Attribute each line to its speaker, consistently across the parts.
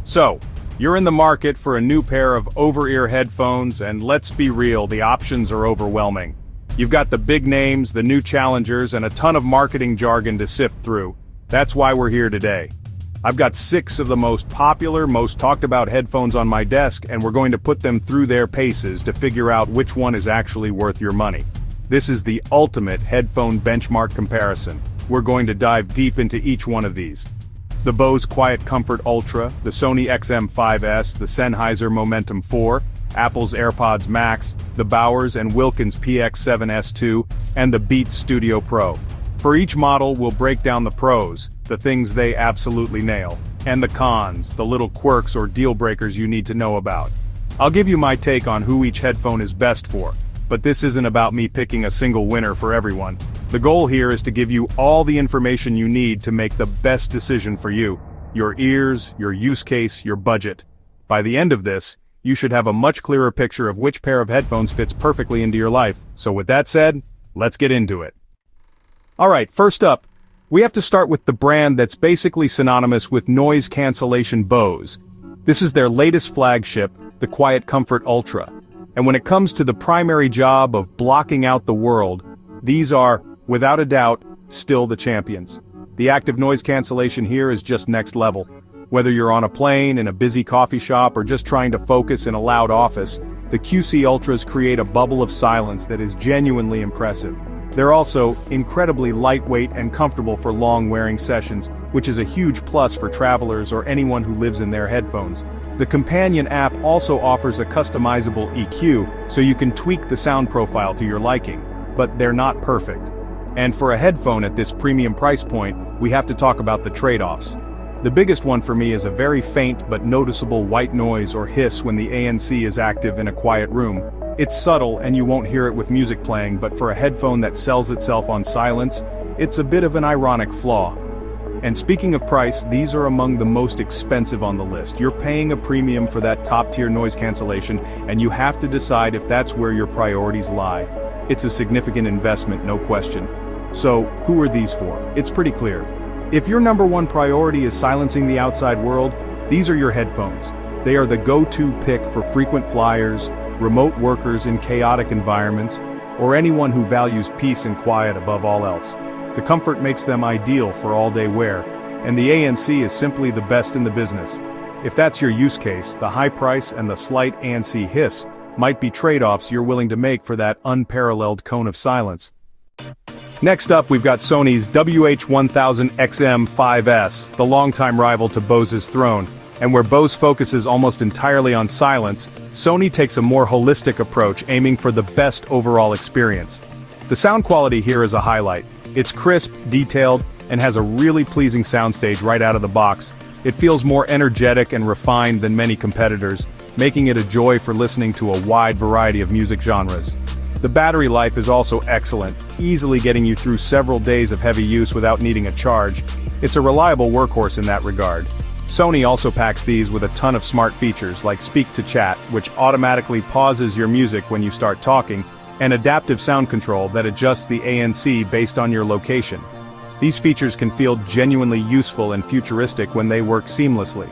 Speaker 1: So, you're in the market for a new pair of over-ear headphones, and let's be real, the options are overwhelming. You've got the big names, the new challengers, and a ton of marketing jargon to sift through. That's why we're here today. I've got 6 of the most popular, most talked about headphones on my desk, and we're going to put them through their paces to figure out which one is actually worth your money. This is the ultimate headphone benchmark comparison. We're going to dive deep into each one of these. The Bose QuietComfort Ultra, the Sony XM5, the Sennheiser Momentum 4, Apple's AirPods Max, the Bowers and Wilkins PX7 S2, and the Beats Studio Pro. For each model, we'll break down the pros, the things they absolutely nail, and the cons, the little quirks or deal breakers you need to know about. I'll give you my take on who each headphone is best for, but this isn't about me picking a single winner for everyone. The goal here is to give you all the information you need to make the best decision for you, your ears, your use case, your budget. By the end of this, you should have a much clearer picture of which pair of headphones fits perfectly into your life. So with that said, let's get into it. Alright, first up, we have to start with the brand that's basically synonymous with noise cancellation Bose. This is their latest flagship, the QuietComfort Ultra. And when it comes to the primary job of blocking out the world, these are, without a doubt, still the champions. The active noise cancellation here is just next level. Whether you're on a plane, in a busy coffee shop, or just trying to focus in a loud office, the QC Ultras create a bubble of silence that is genuinely impressive. They're also incredibly lightweight and comfortable for long-wearing sessions, which is a huge plus for travelers or anyone who lives in their headphones. The companion app also offers a customizable EQ, so you can tweak the sound profile to your liking, but they're not perfect. And for a headphone at this premium price point, we have to talk about the trade-offs. The biggest one for me is a very faint but noticeable white noise or hiss when the ANC is active in a quiet room. It's subtle and you won't hear it with music playing, but for a headphone that sells itself on silence, it's a bit of an ironic flaw. And speaking of price, these are among the most expensive on the list. You're paying a premium for that top-tier noise cancellation, and you have to decide if that's where your priorities lie. It's a significant investment, no question. So, who are these for? It's pretty clear. If your number one priority is silencing the outside world, these are your headphones. They are the go-to pick for frequent flyers, remote workers in chaotic environments, or anyone who values peace and quiet above all else. The comfort makes them ideal for all-day wear, and the ANC is simply the best in the business. If that's your use case, the high price and the slight ANC hiss might be trade-offs you're willing to make for that unparalleled cone of silence. Next up, we've got Sony's WH-1000XM5, the longtime rival to Bose's throne. And where Bose focuses almost entirely on silence, Sony takes a more holistic approach, aiming for the best overall experience. The sound quality here is a highlight. It's crisp, detailed, and has a really pleasing soundstage right out of the box. It feels more energetic and refined than many competitors, making it a joy for listening to a wide variety of music genres. The battery life is also excellent, easily getting you through several days of heavy use without needing a charge. It's a reliable workhorse in that regard. Sony also packs these with a ton of smart features like Speak to Chat, which automatically pauses your music when you start talking, and adaptive sound control that adjusts the ANC based on your location. These features can feel genuinely useful and futuristic when they work seamlessly.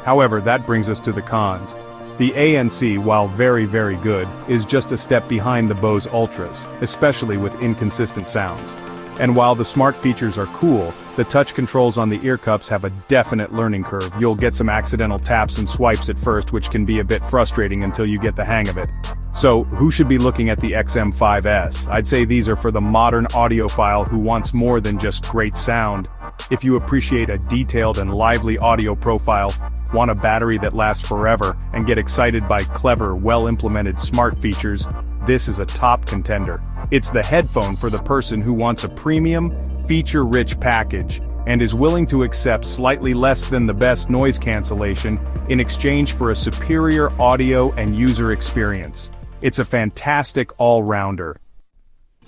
Speaker 1: However, that brings us to the cons. The ANC, while very, very good, is just a step behind the Bose Ultras, especially with inconsistent sounds. And while the smart features are cool, the touch controls on the ear cups have a definite learning curve. You'll get some accidental taps and swipes at first, which can be a bit frustrating until you get the hang of it. So, who should be looking at the XM5? I'd say these are for the modern audiophile who wants more than just great sound. If you appreciate a detailed and lively audio profile, want a battery that lasts forever, and get excited by clever, well-implemented smart features, this is a top contender. It's the headphone for the person who wants a premium, feature-rich package, and is willing to accept slightly less than the best noise cancellation in exchange for a superior audio and user experience. It's a fantastic all-rounder.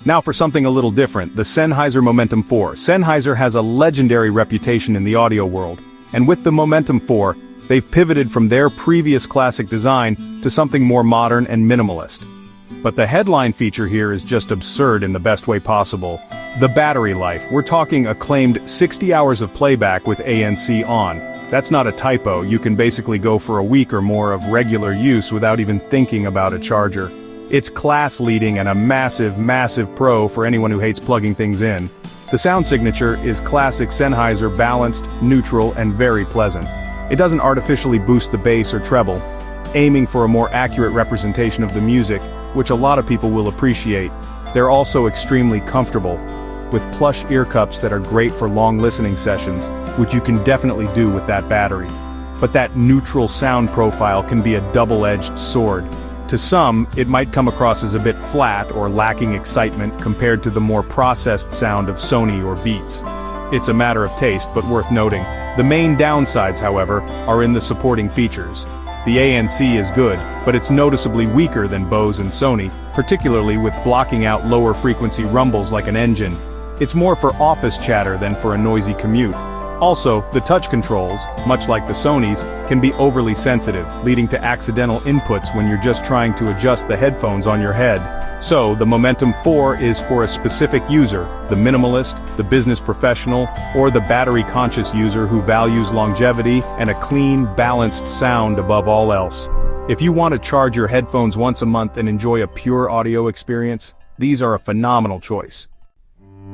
Speaker 1: Now for something a little different, the Sennheiser Momentum 4. Sennheiser has a legendary reputation in the audio world, and with the Momentum 4, they've pivoted from their previous classic design to something more modern and minimalist. But the headline feature here is just absurd in the best way possible. The battery life. We're talking acclaimed 60 hours of playback with ANC on. That's not a typo. You can basically go for a week or more of regular use without even thinking about a charger. It's class-leading and a massive, massive pro for anyone who hates plugging things in. The sound signature is classic Sennheiser, balanced, neutral, and very pleasant. It doesn't artificially boost the bass or treble, aiming for a more accurate representation of the music, which a lot of people will appreciate. They're also extremely comfortable, with plush ear cups that are great for long listening sessions, which you can definitely do with that battery. But that neutral sound profile can be a double-edged sword. To some, it might come across as a bit flat or lacking excitement compared to the more processed sound of Sony or Beats. It's a matter of taste, but worth noting. The main downsides, however, are in the supporting features. The ANC is good, but it's noticeably weaker than Bose and Sony, particularly with blocking out lower frequency rumbles like an engine. It's more for office chatter than for a noisy commute. Also, the touch controls, much like the Sonys, can be overly sensitive, leading to accidental inputs when you're just trying to adjust the headphones on your head. So, the Momentum 4 is for a specific user, the minimalist, the business professional, or the battery-conscious user who values longevity and a clean, balanced sound above all else. If you want to charge your headphones once a month and enjoy a pure audio experience, these are a phenomenal choice.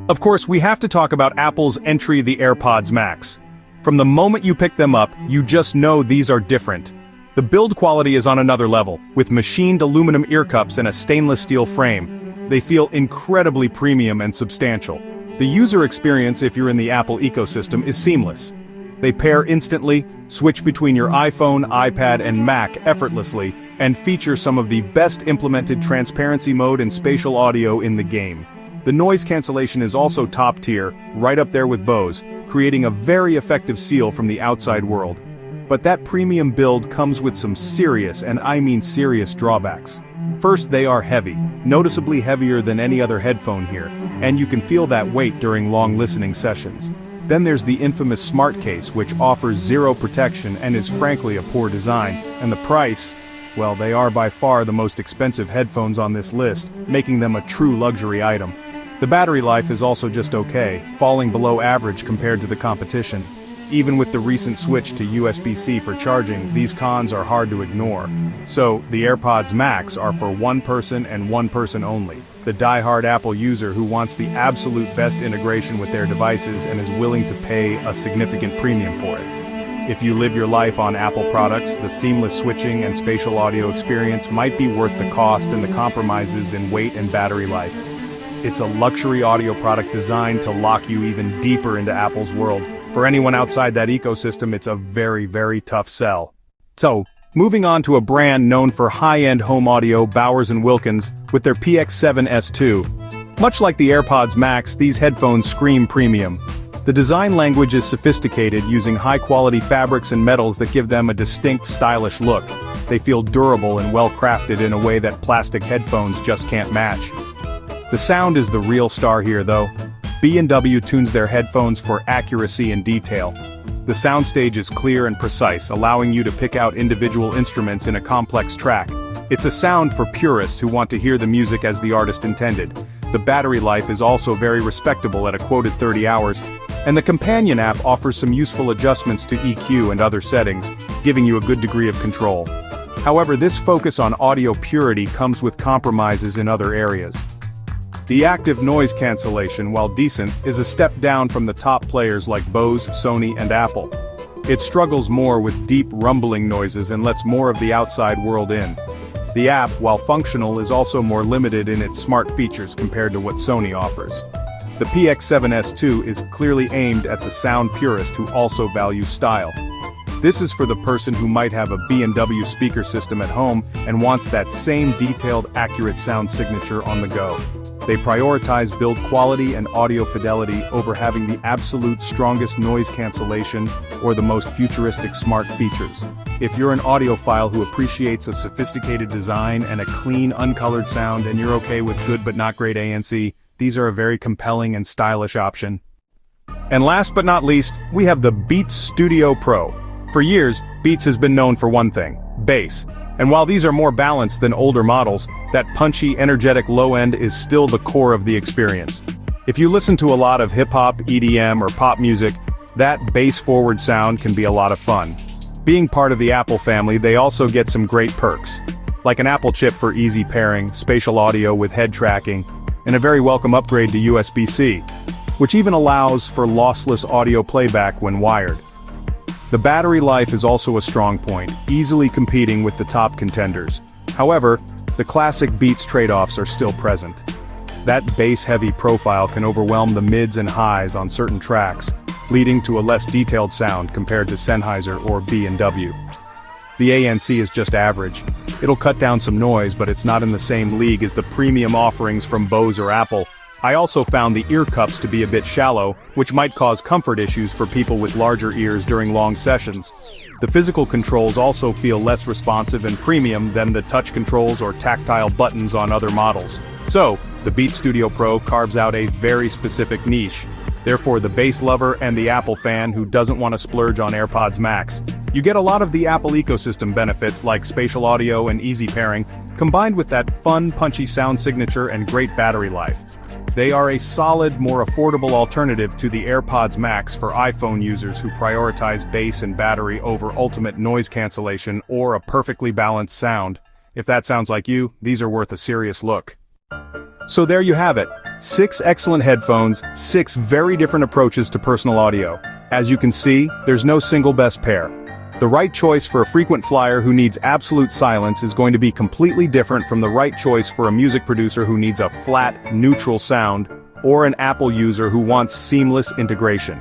Speaker 1: Of course, we have to talk about Apple's entry, the AirPods Max. From the moment you pick them up, you just know these are different. The build quality is on another level, with machined aluminum ear cups and a stainless steel frame. They feel incredibly premium and substantial. The user experience, if you're in the Apple ecosystem, is seamless. They pair instantly, switch between your iPhone, iPad, and Mac effortlessly, and feature some of the best implemented transparency mode and spatial audio in the game. The noise cancellation is also top tier, right up there with Bose, creating a very effective seal from the outside world. But that premium build comes with some serious, and I mean serious, drawbacks. First, they are heavy, noticeably heavier than any other headphone here, and you can feel that weight during long listening sessions. Then there's the infamous smart case, which offers zero protection and is frankly a poor design, and the price, well, they are by far the most expensive headphones on this list, making them a true luxury item. The battery life is also just okay, falling below average compared to the competition. Even with the recent switch to USB-C for charging, these cons are hard to ignore. So, the AirPods Max are for one person and one person only. The die-hard Apple user who wants the absolute best integration with their devices and is willing to pay a significant premium for it. If you live your life on Apple products, the seamless switching and spatial audio experience might be worth the cost and the compromises in weight and battery life. It's a luxury audio product designed to lock you even deeper into Apple's world. For anyone outside that ecosystem, it's a very, very tough sell. So, moving on to a brand known for high-end home audio, Bowers Wilkins, with their PX7 S2. Much like the AirPods Max, these headphones scream premium. The design language is sophisticated, using high-quality fabrics and metals that give them a distinct, stylish look. They feel durable and well-crafted in a way that plastic headphones just can't match. The sound is the real star here, though. B&W tunes their headphones for accuracy and detail. The soundstage is clear and precise, allowing you to pick out individual instruments in a complex track. It's a sound for purists who want to hear the music as the artist intended. The battery life is also very respectable at a quoted 30 hours, and the companion app offers some useful adjustments to EQ and other settings, giving you a good degree of control. However, this focus on audio purity comes with compromises in other areas. The active noise cancellation, while decent, is a step down from the top players like Bose, Sony, and Apple. It struggles more with deep rumbling noises and lets more of the outside world in. The app, while functional, is also more limited in its smart features compared to what Sony offers. The PX7 S2 is clearly aimed at the sound purist who also values style. This is for the person who might have a B&W speaker system at home and wants that same detailed, accurate sound signature on the go. They prioritize build quality and audio fidelity over having the absolute strongest noise cancellation or the most futuristic smart features. If you're an audiophile who appreciates a sophisticated design and a clean, uncolored sound and you're okay with good but not great ANC, these are a very compelling and stylish option. And last but not least, we have the Beats Studio Pro. For years, Beats has been known for one thing: bass. And while these are more balanced than older models, that punchy, energetic low end is still the core of the experience. If you listen to a lot of hip-hop, EDM, or pop music, That bass-forward sound can be a lot of fun. Being part of the Apple family, they also get some great perks, like an Apple chip for easy pairing, spatial audio with head tracking, and a very welcome upgrade to USB-C, which even allows for lossless audio playback when wired. The battery life is also a strong point, easily competing with the top contenders. However, the classic Beats trade-offs are still present. That bass-heavy profile can overwhelm the mids and highs on certain tracks, leading to a less detailed sound compared to Sennheiser or B&W. The ANC is just average. It'll cut down some noise, but it's not in the same league as the premium offerings from Bose or Apple. I also found the ear cups to be a bit shallow, which might cause comfort issues for people with larger ears during long sessions. The physical controls also feel less responsive and premium than the touch controls or tactile buttons on other models. So, the Beats Studio Pro carves out a very specific niche. Therefore, the bass lover and the Apple fan who doesn't want to splurge on AirPods Max. You get a lot of the Apple ecosystem benefits like spatial audio and easy pairing, combined with that fun, punchy sound signature and great battery life. They are a solid, more affordable alternative to the AirPods Max for iPhone users who prioritize bass and battery over ultimate noise cancellation or a perfectly balanced sound. If that sounds like you, these are worth a serious look. So there you have it. 6 excellent headphones, 6 very different approaches to personal audio. As you can see, there's no single best pair. The right choice for a frequent flyer who needs absolute silence is going to be completely different from the right choice for a music producer who needs a flat, neutral sound, or an Apple user who wants seamless integration.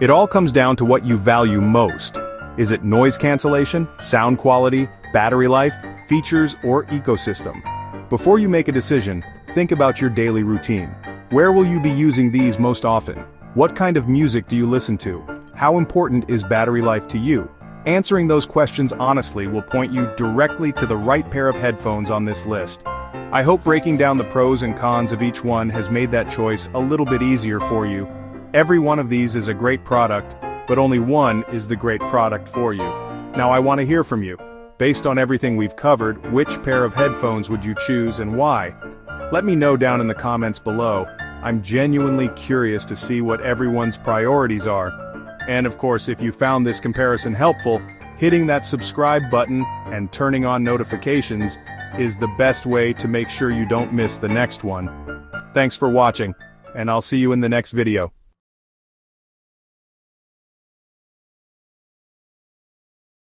Speaker 1: It all comes down to what you value most. Is it noise cancellation, sound quality, battery life, features, or ecosystem? Before you make a decision, think about your daily routine. Where will you be using these most often? What kind of music do you listen to? How important is battery life to you? Answering those questions honestly will point you directly to the right pair of headphones on this list. I hope breaking down the pros and cons of each one has made that choice a little bit easier for you. Every one of these is a great product, but only one is the great product for you. Now I want to hear from you. Based on everything we've covered, which pair of headphones would you choose and why? Let me know down in the comments below. I'm genuinely curious to see what everyone's priorities are. And of course, if you found this comparison helpful, hitting that subscribe button and turning on notifications is the best way to make sure you don't miss the next one. Thanks for watching, and I'll see you in the next video.